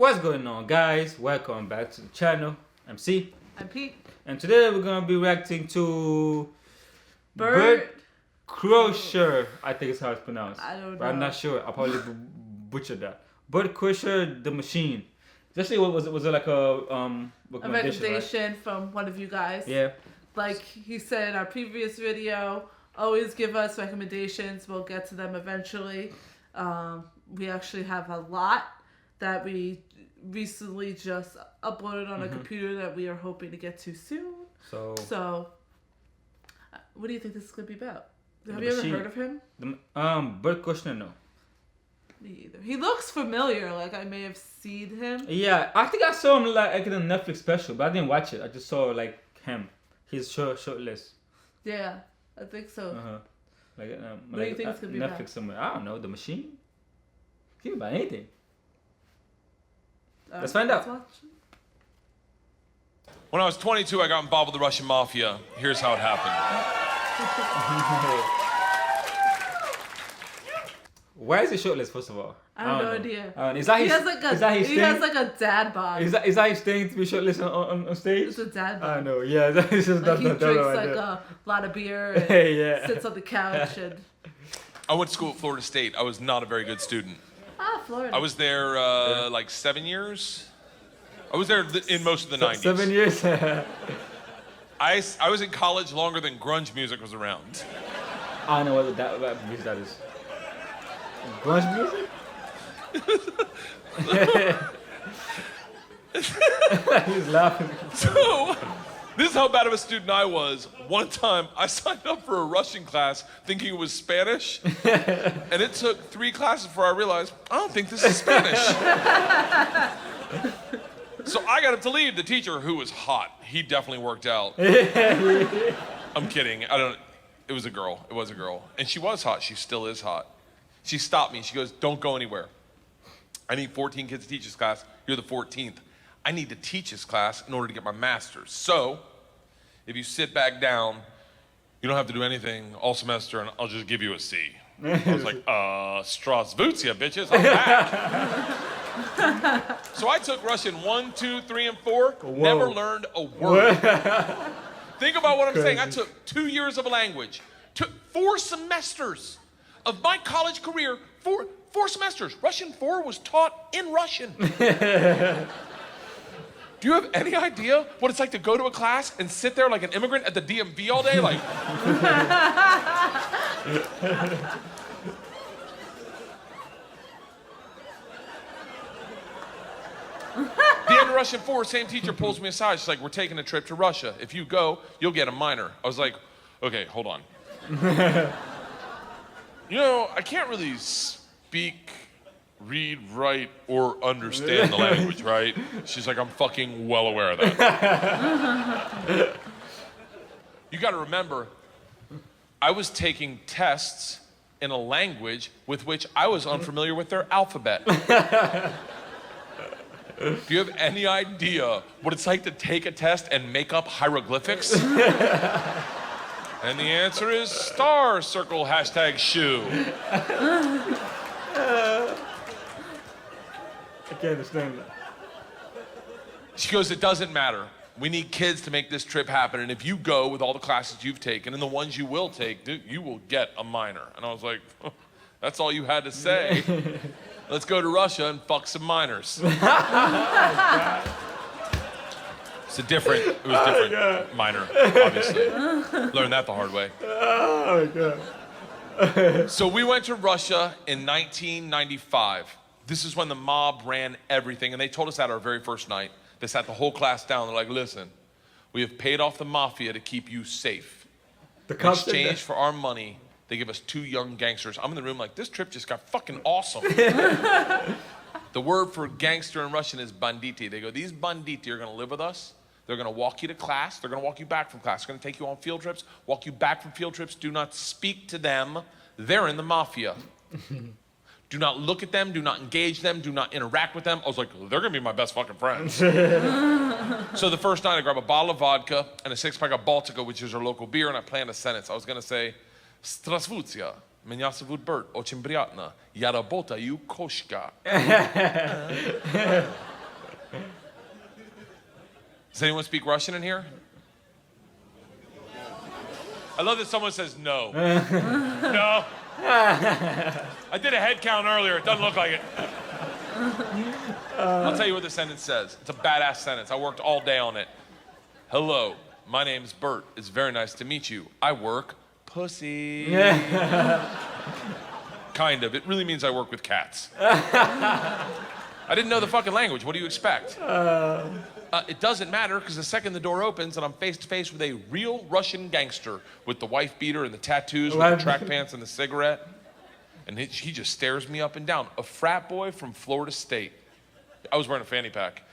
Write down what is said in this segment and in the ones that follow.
What's going on, guys? Welcome back to the channel. I'm C. I'm Pete. And today we're gonna be reacting to Bert Kreischer. I think it's how it's pronounced. I don't But I'm know. not sure. I'll probably butcher that. Bert Kreischer, the machine. Especially, what was it? Was it like a A recommendation from one of you guys. Yeah. Like he said in our previous video, always give us recommendations. We'll get to them eventually. We actually have a lot that we recently just uploaded on a computer that we are hoping to get to soon. So, what do you think this is going to be about? Have you ever heard of him? Bert Kreischer, no. Me either. He looks familiar, like I may have seen him. Yeah, I think I saw him like in a Netflix special, but I didn't watch it. I just saw like him. He's shirtless. Yeah, I think so. What do you think it's gonna be Netflix about? somewhere. I don't know. The Machine. It can be about anything. Let's find out. watch. When I was 22, I got involved with the Russian mafia. Here's how it happened. Why is he shirtless? First of all, I have no know. idea. Is that He his? has like Is that his he thing? has like a dad bod. Is that his thing to be shirtless on stage? It's a dad bod. I know. Yeah, that is just Like he that's drinks right like there. a lot of beer and Yeah. sits on the couch and I went to school at Florida State. I was not a very good student. Florida. I was there like 7 years. I was there in most of the 90s. 7 years. I was in college longer than grunge music was around. I know what music that is. Grunge music? He's laughing. So, this is how bad of a student I was. One time, I signed up for a Russian class thinking it was Spanish, and it took 3 classes before I realized, I don't think this is Spanish. So I got up to leave. The teacher, who was hot, he definitely worked out. I'm kidding. It was a girl. It was a girl. And she was hot. She still is hot. She stopped me. She goes, don't go anywhere. I need 14 kids to teach this class. You're the 14th. I need to teach this class in order to get my master's. So, if you sit back down, you don't have to do anything all semester, and I'll just give you a C. I was like, Strasvutia, bitches, I'm back. So I took Russian 1, 2, 3, and 4, never learned a word. Think about what I'm saying. I took 2 years of a language, took 4 semesters of my college career, 4 semesters. Russian 4 was taught in Russian. Do you have any idea what it's like to go to a class and sit there like an immigrant at the DMV all day? Like, the end of Russian 4, same teacher pulls me aside. She's like, we're taking a trip to Russia. If you go, you'll get a minor. I was like, okay, hold on. You know, I can't really speak, read, write, or understand the language, right? She's like, I'm fucking well aware of that. You gotta remember, I was taking tests in a language with which I was unfamiliar with their alphabet. Do you have any idea what it's like to take a test and make up hieroglyphics? And the answer is star, circle, hashtag shoe. I can't understand that. She goes, it doesn't matter. We need kids to make this trip happen. And if you go with all the classes you've taken and the ones you will take, dude, you will get a minor. And I was like, oh, that's all you had to say. Let's go to Russia and fuck some minors. It was different minor, obviously. Learned that the hard way. Oh my God. So we went to Russia in 1995. This is when the mob ran everything, and they told us that our very first night. They sat the whole class down. They're like, listen, we have paid off the mafia to keep you safe. The In cops said exchange that. for our money, they give us 2 young gangsters. I'm in the room like, this trip just got fucking awesome. The word for gangster in Russian is banditi. They go, these banditi are gonna live with us. They're gonna walk you to class. They're gonna walk you back from class. They're gonna take you on field trips, walk you back from field trips. Do not speak to them. They're in the mafia. Do not look at them, do not engage them, do not interact with them. I was like, they're gonna be my best fucking friends. So the first night I grabbed a bottle of vodka and a 6-pack of Baltica, which is our local beer, and I planned a sentence. I was gonna say, Strasvutia, меня зовут Bert, очень приятно. Я работаю кошка. Does anyone speak Russian in here? I love that someone says no. No. I did a head count earlier. It doesn't look like it. I'll tell you what the sentence says. It's a badass sentence. I worked all day on it. Hello, my name's Bert. It's very nice to meet you. I work pussy. Kind of. It really means I work with cats. I didn't know the fucking language. What do you expect? It doesn't matter, because the second the door opens and I'm face to face with a real Russian gangster with the wife beater and the tattoos, with the track pants and the cigarette, and he just stares me up and down. A frat boy from Florida State. I was wearing a fanny pack.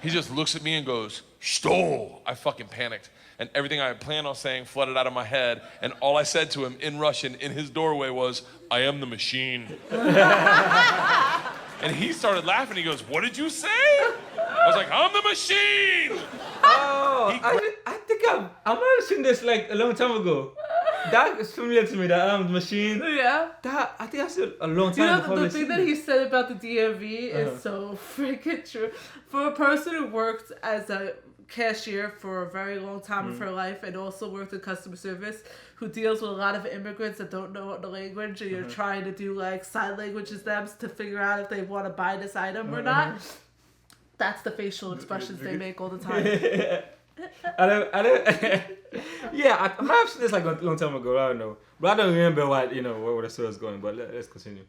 He just looks at me and goes, "Что?" I fucking panicked. And everything I had planned on saying flooded out of my head. And all I said to him in Russian in his doorway was, "I am the machine." And he started laughing. He goes, "What did you say?" I was like, "I'm the machine." Oh, I think I might have seen this like a long time ago. That is familiar to me, that the machine. Yeah. That, I think I said a long You time know, before. the thing that he said about the DMV is so freaking true. For a person who worked as a cashier for a very long time of her life and also worked in customer service, who deals with a lot of immigrants that don't know the language, and you're trying to do like sign language with them to figure out if they want to buy this item or not. That's the facial expressions they make all the time. I don't yeah, I might have seen this like a long time ago. I don't know, but I don't remember what where the story was going. But let's continue.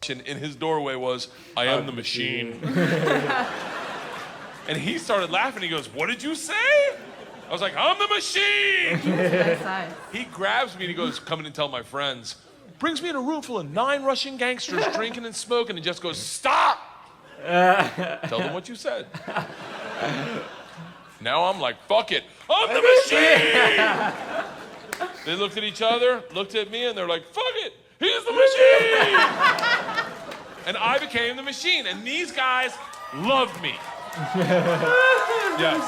In his doorway was, "I am the machine." And he started laughing. He goes, "What did you say?" I was like, "I'm the machine." Nice eyes. He grabs me and he goes, "Come in and tell my friends." Brings me in a room full of 9 Russian gangsters drinking and smoking and just goes, "Stop! Tell them what you said." Now I'm like, fuck it. I'm the machine! They looked at each other, looked at me, and they're like, fuck it, he's the machine! And I became the machine, and these guys loved me. Yes.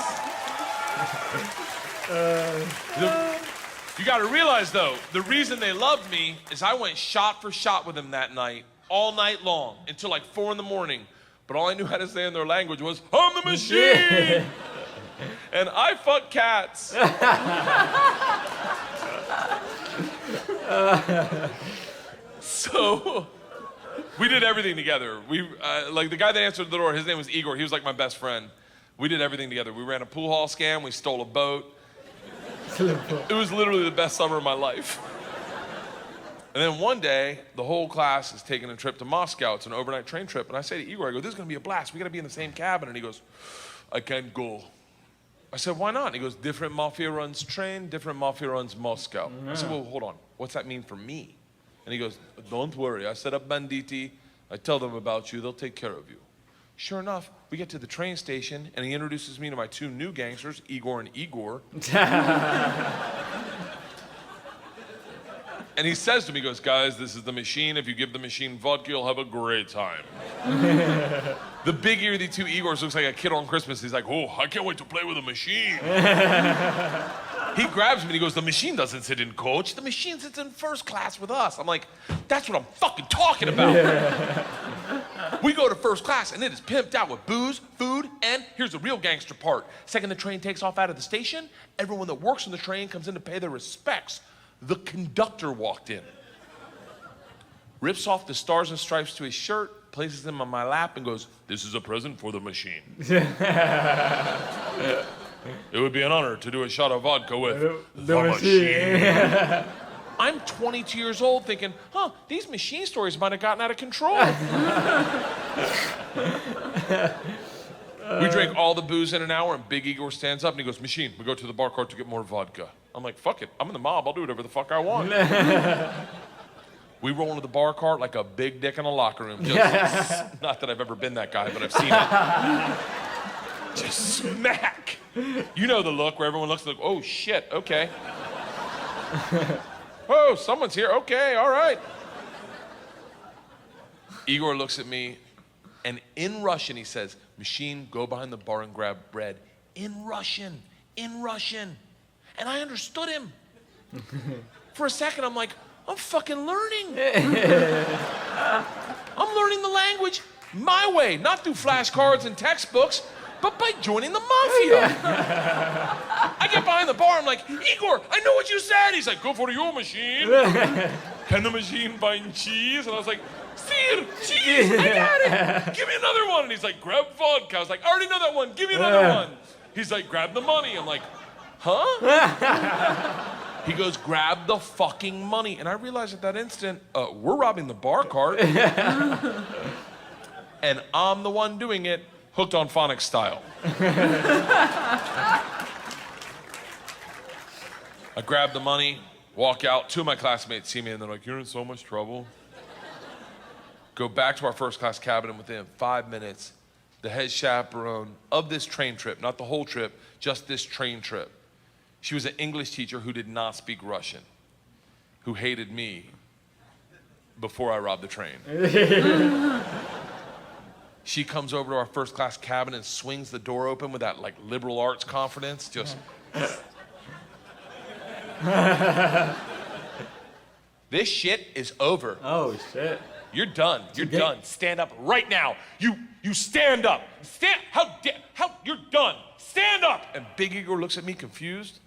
You gotta realize though, the reason they loved me is I went shot for shot with them that night, all night long, until like 4 a.m. But all I knew how to say in their language was, "I'm the machine!" And I fuck cats. So we did everything together. We like the guy that answered the door, his name was Igor. He was like my best friend. We did everything together. We ran a pool hall scam. We stole a boat. It was literally the best summer of my life. And then one day, the whole class is taking a trip to Moscow. It's an overnight train trip. And I say to Igor, I go, "This is gonna be a blast. We gotta be in the same cabin." And he goes, "I can't go." I said, "Why not?" And he goes, "Different mafia runs train, different mafia runs Moscow." I said, "Well, hold on. What's that mean for me?" And he goes, "Don't worry. I set up banditti. I tell them about you. They'll take care of you." Sure enough, we get to the train station, and he introduces me to my 2 new gangsters, Igor and Igor. And he says to me, he goes, "Guys, this is the machine. If you give the machine vodka, you'll have a great time." The big ear-y 2 Igors looks like a kid on Christmas. He's like, "Oh, I can't wait to play with a machine." He grabs me and he goes, "The machine doesn't sit in coach. The machine sits in first class with us." I'm like, "That's what I'm fucking talking about." We go to first class and it is pimped out with booze, food, and here's the real gangster part. Second the train takes off out of the station, everyone that works on the train comes in to pay their respects. The conductor walked in, rips off the stars and stripes to his shirt, places them on my lap and goes, "This is a present for the machine." It would be an honor to do a shot of vodka with the machine. I'm 22 years old thinking, these machine stories might have gotten out of control. We drank all the booze in an hour, and Big Igor stands up and he goes, "Machine, we go to the bar cart to get more vodka." I'm like, "Fuck it, I'm in the mob, I'll do whatever the fuck I want." We roll into the bar cart like a big dick in a locker room. Just, not that I've ever been that guy, but I've seen it. Just smack. You know the look where everyone looks like, "Oh shit, okay." "Oh, someone's here, okay, all right." Igor looks at me, and in Russian he says, "Machine, go behind the bar and grab bread." In Russian. And I understood him. For a second, I'm like, I'm fucking learning. I'm learning the language my way, not through flashcards and textbooks. but by joining the mafia. I get behind the bar, I'm like, Igor, I know what you said. He's like, go for your machine. Can the machine find cheese? And I was like, Sir, cheese, I got it. Give me another one. And he's like, grab vodka. I was like, I already know that one. Give me another one. He's like, grab the money. I'm like, huh? He goes, grab the fucking money. And I realized at that instant, we're robbing the bar cart. And I'm the one doing it, hooked on phonics style. I grab the money, walk out. 2 of my classmates see me and they're like, you're in so much trouble. Go back to our first class cabin, and within 5 minutes, the head chaperone of this train trip, not the whole trip, just this train trip. She was an English teacher who did not speak Russian, who hated me before I robbed the train. She comes over to our first class cabin and swings the door open with that like liberal arts confidence, just. This shit is over. Oh, shit. You're done. You're done. Stand up right now. You stand up. How you're done. Stand up. And Big Igor looks at me confused,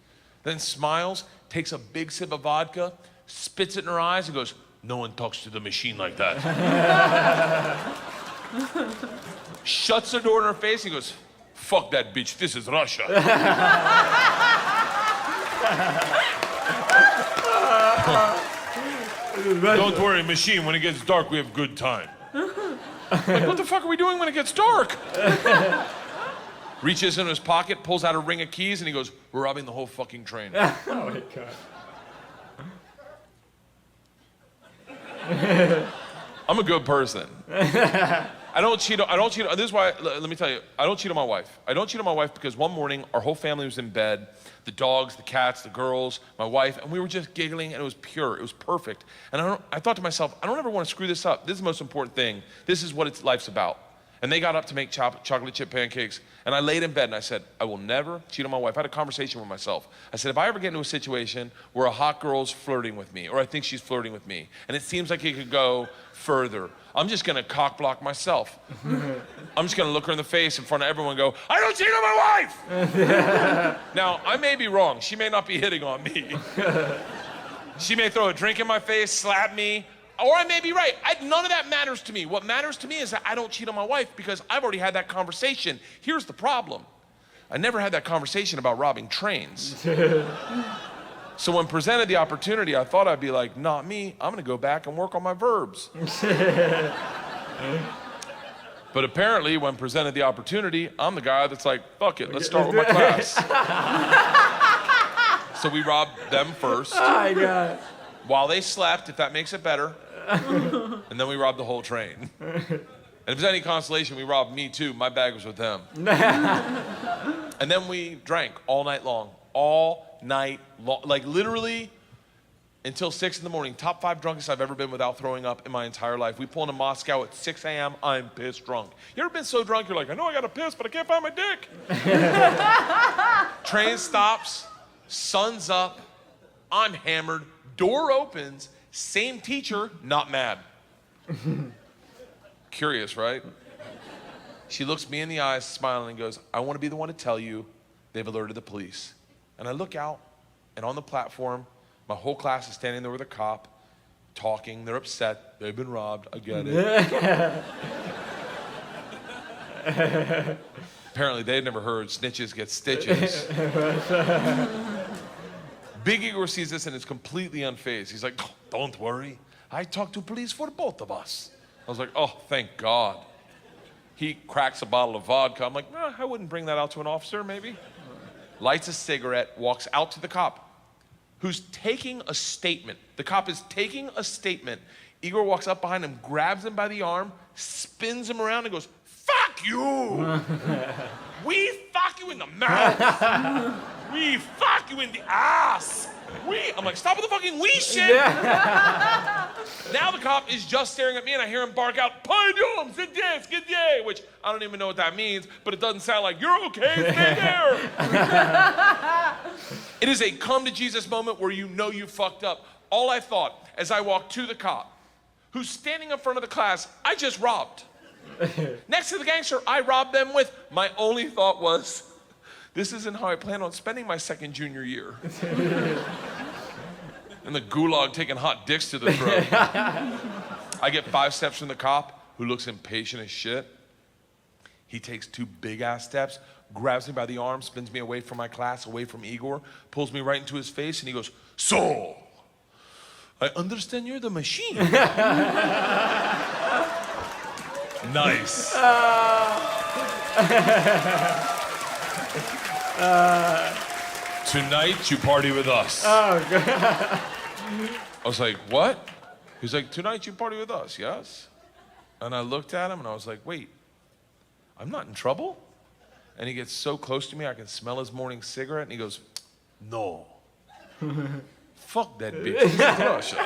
then smiles, takes a big sip of vodka, spits it in her eyes, and goes, no one talks to the machine like that. Shuts the door in her face and goes, fuck that bitch, this is Russia. Don't worry, machine, when it gets dark, we have good time. Like, what the fuck are we doing when it gets dark? Reaches in his pocket, pulls out a ring of keys, and he goes, we're robbing the whole fucking train. Oh my God. I'm a good person. I don't cheat. This is why, let me tell you, I don't cheat on my wife. I don't cheat on my wife because one morning, our whole family was in bed, the dogs, the cats, the girls, my wife, and we were just giggling, and it was pure. It was perfect. And I thought to myself, I don't ever want to screw this up. This is the most important thing. This is what life's about. And they got up to make chocolate chip pancakes, and I laid in bed and I said, I will never cheat on my wife. I had a conversation with myself. I said, if I ever get into a situation where a hot girl's flirting with me, or I think she's flirting with me, and it seems like it could go further, I'm just gonna cock block myself. I'm just gonna look her in the face in front of everyone and go, I don't cheat on my wife! Now, I may be wrong. She may not be hitting on me. She may throw a drink in my face, slap me, or I may be right. None of that matters to me. What matters to me is that I don't cheat on my wife because I've already had that conversation. Here's the problem. I never had that conversation about robbing trains. So when presented the opportunity, I thought I'd be like, not me. I'm gonna go back and work on my verbs. But apparently, when presented the opportunity, I'm the guy that's like, fuck it, let's start with my class. So we robbed them first. Oh my God. While they slept, if that makes it better. And then we robbed the whole train. And if there's any consolation, we robbed me too. My bag was with them. And then we drank all night long. All night long. Like literally until 6 in the morning. Top 5 drunkest I've ever been without throwing up in my entire life. We pull into Moscow at 6 a.m. I'm pissed drunk. You ever been so drunk you're like, I know I gotta piss, but I can't find my dick. Train stops, sun's up, I'm hammered, door opens, same teacher, not mad. Curious, right? She looks me in the eyes, smiling, and goes, I want to be the one to tell you they've alerted the police. And I look out, and on the platform, my whole class is standing there with a cop, talking. They're upset. They've been robbed. I get it. Apparently, they'd never heard snitches get stitches. Big Igor sees this and is completely unfazed. He's like, oh, don't worry. I talked to police for both of us. I was like, oh, thank God. He cracks a bottle of vodka. I'm like, I wouldn't bring that out to an officer, maybe. Lights a cigarette, walks out to the cop, who's taking a statement. The cop is taking a statement. Igor walks up behind him, grabs him by the arm, spins him around, and goes, fuck you! We fuck you in the mouth! We fuck you in the ass! I'm like, stop with the fucking we shit! Now the cop is just staring at me and I hear him bark out, Pardon, get there, which I don't even know what that means, but it doesn't sound like, you're okay, stay there! It is a come to Jesus moment where you know you fucked up. All I thought as I walked to the cop, who's standing in front of the class I just robbed. Next to the gangster I robbed them with, my only thought was, this isn't how I plan on spending my second junior year. And the gulag taking hot dicks to the throat. I get 5 steps from the cop, who looks impatient as shit. He takes 2 big-ass steps, grabs me by the arm, spins me away from my class, away from Igor, pulls me right into his face, and he goes, "So, I understand you're the machine." Nice. Tonight you party with us. Oh, God. I was like, what? He's like, tonight you party with us, yes? And I looked at him and I was like, wait, I'm not in trouble? And he gets so close to me, I can smell his morning cigarette, and he goes, no. Fuck that bitch. This is Russia.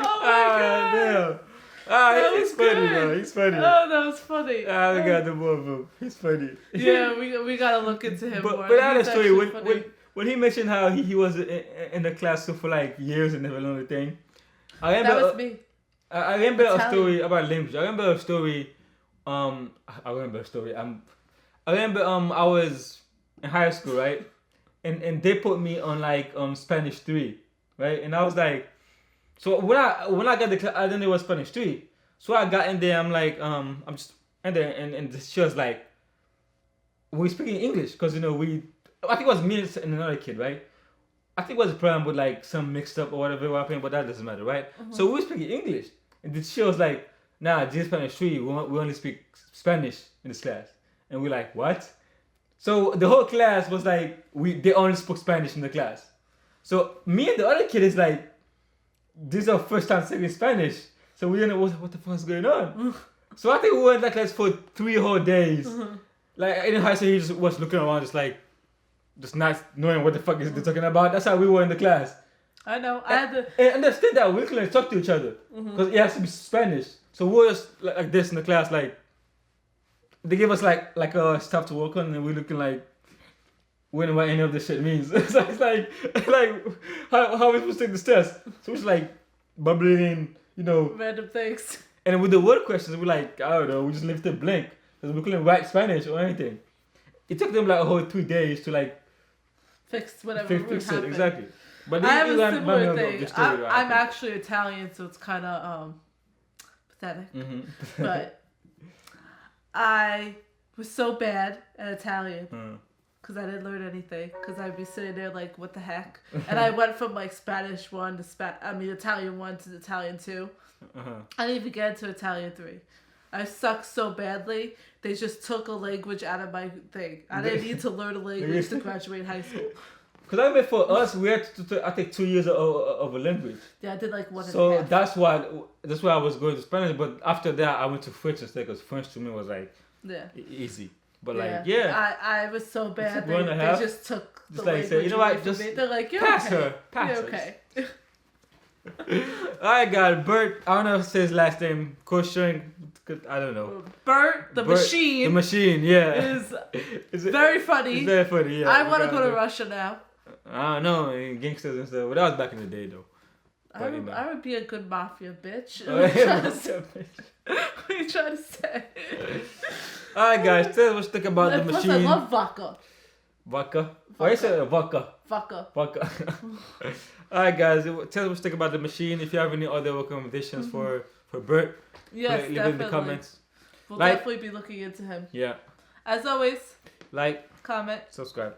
Oh my God. Damn. He's was funny, good. bro. He's funny. Oh, that was funny. We got the more of him. He's funny. Yeah, we gotta look into him more. But I had a He's story actually funny. when he mentioned how he was in the class for like years and never learned a thing. I remember, That was me. I remember a Italian. story about language. I remember a story. I remember I was in high school, right? And they put me on like Spanish 3, right? And I was like, so when I got the class, I didn't know it was Spanish 3. So I got in there. I'm like, I'm just in there, and she was like, we're speaking English because I think it was me and another kid, right? I think it was a problem with like some mixed up or whatever happened, but that doesn't matter, right? So we were speaking English, and the she was like, "Nah, this Spanish 3, we only speak Spanish in this class," and we're like, "What?" So the whole class was like, they only spoke Spanish in the class. So me and the other kid is like, this is our first time speaking Spanish, so we didn't know what the fuck is going on. So I think we were in that class for 3 whole days. Like in high school, he just was looking around, just not knowing what the fuck is they talking about. That's how we were in the class. I know. I had to. And understand that we couldn't talk to each other because it has to be Spanish. So we were just like this in the class, like they gave us like stuff to work on, and we're looking like we don't know what any of this shit means. So it's like how are we supposed to take this test? So it's like bubbling, Random things. And with the word questions, we're like, I don't know, we just left it blank because we couldn't write Spanish or anything. It took them like a whole 3 days to like Fix whatever fix happened. it exactly. But I have a remind me similar of thing. the story that I'm happened. actually Italian, so it's kind of pathetic. But I was so bad at Italian because I didn't learn anything. Because I'd be sitting there like, what the heck? And I went from like Spanish 1 to Italian 1 to Italian 2. I didn't even get into Italian 3. I sucked so badly. They just took a language out of my thing. I didn't need to learn a language to graduate high school. Because I mean, for us, we had I think 2 years of a language. Yeah, I did like 1.5. So that's why I was going to Spanish. But after that, I went to French instead because French to me was like easy. But I was so bad. They just took the language away from me. They're like, pass her. Okay. I got Bert. I don't know if it says last name. Kreischer. I don't know. Bert the machine. The machine, yeah. Is very funny. It's very funny, yeah. I want to go to Russia now. I don't know, gangsters and stuff. But that was back in the day, though. I would be a good mafia bitch. Oh, What are you trying to say? Alright, guys. Tell us what you think about the Plus, machine. I love vodka. Vodka? Why you say vodka? Vodka. Alright, guys. Tell us what you think about the machine. If you have any other recommendations for Bert, yes, leave definitely. it in the comments. We'll definitely be looking into him. Yeah. As always, Like, comment, subscribe.